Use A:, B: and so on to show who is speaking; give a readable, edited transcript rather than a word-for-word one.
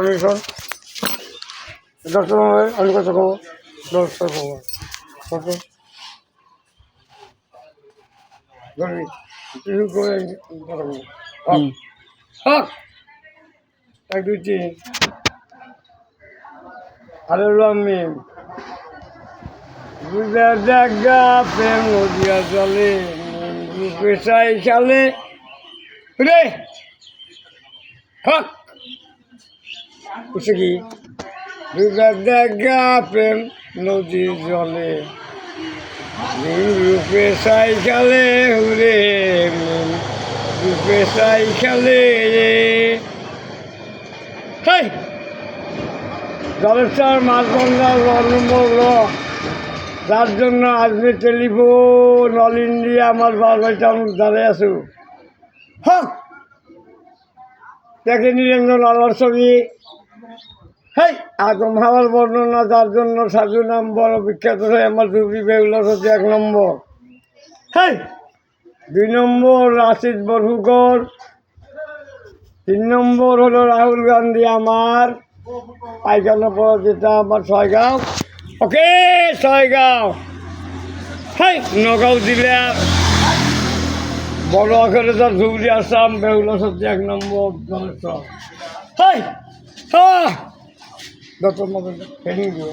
A: condition doctor আমি কথা কব ডক্টর কব ওকে ধরি শুরু করে এক দুই তিন আরে আমি দেখা প্রেম নদিয়া চলে পেশাই খেলে রে হক বুঝছে কি দেখা প্রেম নদী জলে পেশাই খেলে হুরে পেশাই খেলে রে হাই জলেশ্বর মাছবন্ধা নম্বর যার জন্য আজকে টেলিফোন অল ইন্ডিয়া আমার বারবাইটা দাঁড়িয়ে আছো হক দেখে নিরঞ্জন আল্লাহর ছবি হেই আদম হাওয়ার বর্ণনা যার জন্য সাধু নাম বড় বিখ্যাত হয় আমার ধুবড়ি বেউলার হচ্ছে 1 নম্বর হেই 2 নম্বর রাশিদ বরহুকর 3 নম্বর হলো রাহুল গান্ধী আমার পায়খানা পর যেটা আমার 6 গাঁও ওকে 6 গাঁও হেই নগাঁও জেলা বড় আকারে তার ধুবড়ি আসাম বেউলার হচ্ছে 1 নম্বর জলেশ্বর হেই ডক্টর মদন ট্রেনিং দিও